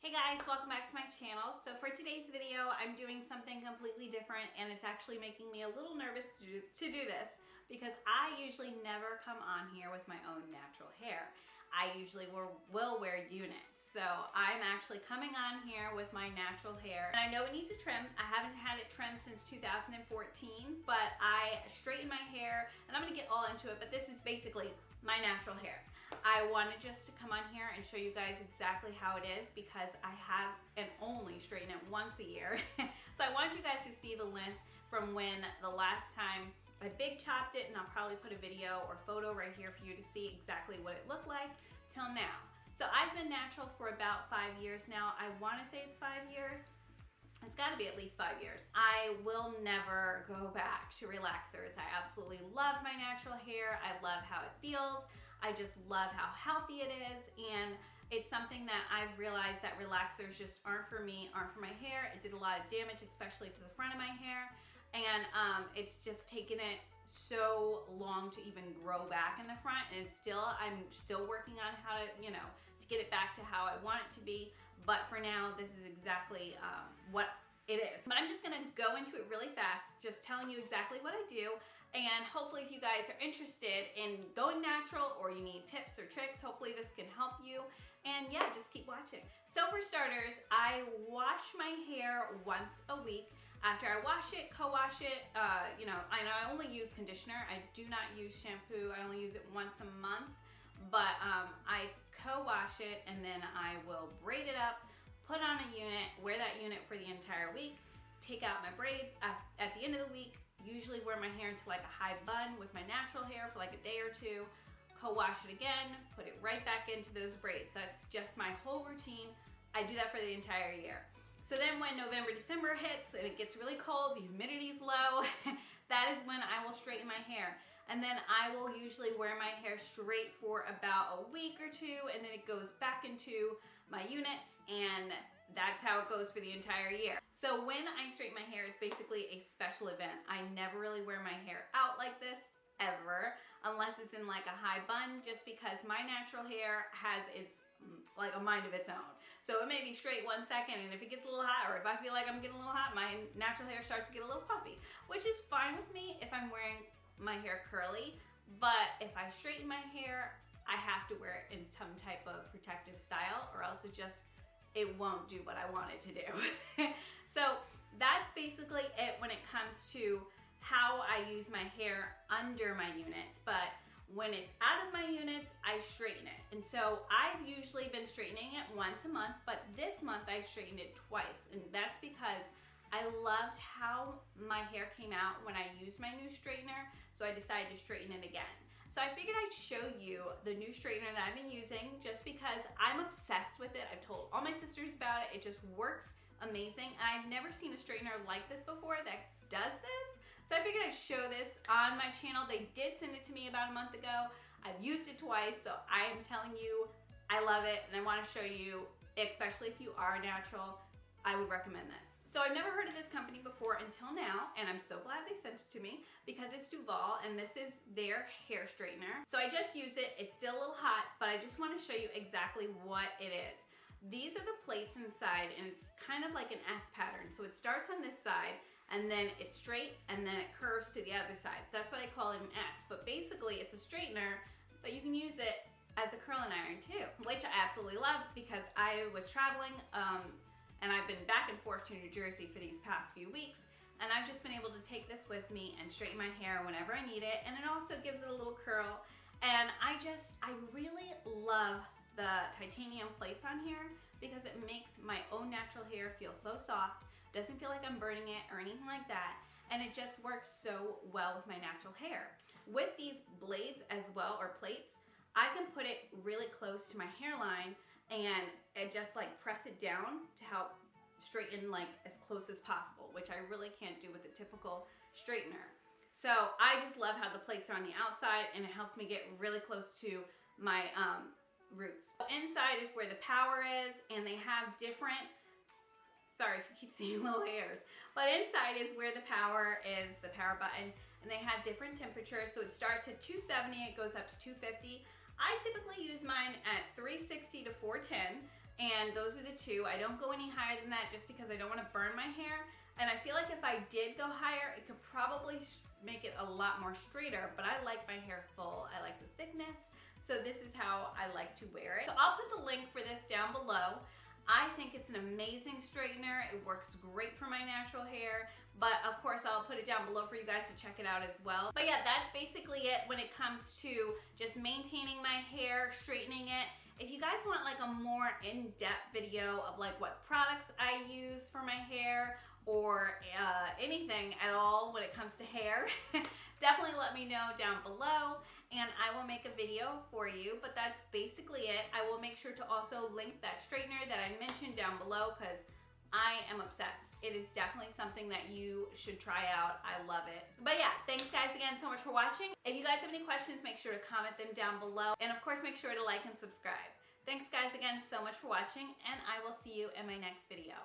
Hey guys, welcome back to my channel. So for today's video, I'm doing something completely different and it's actually making me a little nervous to do this because I usually never come on here with my own natural hair. I usually will wear units. So I'm actually coming on here with my natural hair. And I know it needs a trim. I haven't had it trimmed since 2014, but I straighten my hair and I'm gonna get all into it, but this is basically my natural hair. I wanted just to come on here and show you guys exactly how it is because I have and only straighten it once a year. So I want you guys to see the length from when the last time I big chopped it, and I'll probably put a video or photo right here for you to see exactly what it looked like till now. So I've been natural for about 5 years now. I want to say it's 5 years. It's got to be at least 5 years. I will never go back to relaxers. I absolutely love my natural hair. I love how it feels. I just love how healthy it is, and it's something that I've realized that relaxers just aren't for me, aren't for my hair. It did a lot of damage, especially to the front of my hair, and it's just taken it so long to even grow back in the front, and I'm still working on how to, to get it back to how I want it to be, but for now, this is exactly what it is. But I'm just gonna go into it really fast, just telling you exactly what I do, and hopefully if you guys are interested in going natural or you need tips or tricks, hopefully this can help you. And yeah, just keep watching. So for starters, I wash my hair once a week. After I wash it, co-wash it, I only use conditioner. I do not use shampoo. I only use it once a month, but I co-wash it and then I will braid it up, put on a unit, wear that unit for the entire week, take out my braids at the end of the week, usually wear my hair into like a high bun with my natural hair for like a day or two, co-wash it again, put it right back into those braids. That's just my whole routine. I do that for the entire year. So then when November, December hits and it gets really cold, the humidity's low, that is when I will straighten my hair. And then I will usually wear my hair straight for about a week or two, and then it goes back into my units, and that's how it goes for the entire year. So when I straighten my hair, it's basically a special event. I never really wear my hair out like this, ever, unless it's in like a high bun, just because my natural hair has its like a mind of its own. So it may be straight 1 second, and if it gets a little hot, or if I feel like I'm getting a little hot, my natural hair starts to get a little puffy, which is fine with me if I'm wearing my hair curly. But if I straighten my hair, I have to wear it in some type of protective style, or else it won't do what I want it to do. So that's basically it when it comes to how I use my hair under my units. But when it's out of my units, I straighten it. And so I've usually been straightening it once a month, but this month I've straightened it twice. And that's because I loved how my hair came out when I used my new straightener, so I decided to straighten it again. So I figured I'd show you the new straightener that I've been using just because I'm obsessed with it. I've told all my sisters about it. It just works amazing. And I've never seen a straightener like this before that does this. So I figured I'd show this on my channel. They did send it to me about a month ago. I've used it twice, so I am telling you, I love it, and I want to show you, especially if you are natural, I would recommend this. So I've never heard of this company before until now, and I'm so glad they sent it to me because it's Duvolle, and this is their hair straightener. So I just used it. It's still a little hot, but I just want to show you exactly what it is. These are the plates inside, and it's kind of like an S pattern. So it starts on this side, and then it's straight, and then it curves to the other side. So that's why they call it an S. But basically, it's a straightener, but you can use it as a curling iron too, which I absolutely love because I was traveling, and I've been back and forth to New Jersey for these past few weeks, and I've just been able to take this with me and straighten my hair whenever I need it, and it also gives it a little curl. And I really love the titanium plates on here because it makes my own natural hair feel so soft, doesn't feel like I'm burning it or anything like that, and it just works so well with my natural hair. With these blades as well, or plates, I can put it really close to my hairline and just like press it down to help straighten like as close as possible, which I really can't do with a typical straightener. So I just love how the plates are on the outside, and it helps me get really close to my roots. Inside is where the power is, and they have different, sorry if you keep seeing little hairs, but inside is where the power is, the power button, and they have different temperatures. So it starts at 270, it goes up to 250. I typically use mine at 360 to 410. and those are the two. I don't go any higher than that just because I don't want to burn my hair, and I feel like if I did go higher, it could probably make it a lot more straighter, but I like my hair full. I like the thickness, so this is how I like to wear it. So I'll put the link for this down below. I think it's an amazing straightener. It works great for my natural hair, but of course I'll put it down below for you guys to check it out as well. But yeah, that's basically it when it comes to just maintaining my hair, straightening it. If you guys want like a more in-depth video of like what products I use for my hair or anything at all when it comes to hair, definitely let me know down below and I will make a video for you. But that's basically it. I will make sure to also link that straightener that I mentioned down below because I am obsessed. It is definitely something that you should try out. I love it. But yeah, thanks guys again so much for watching. If you guys have any questions, make sure to comment them down below. And of course, make sure to like and subscribe. Thanks guys again so much for watching, and I will see you in my next video.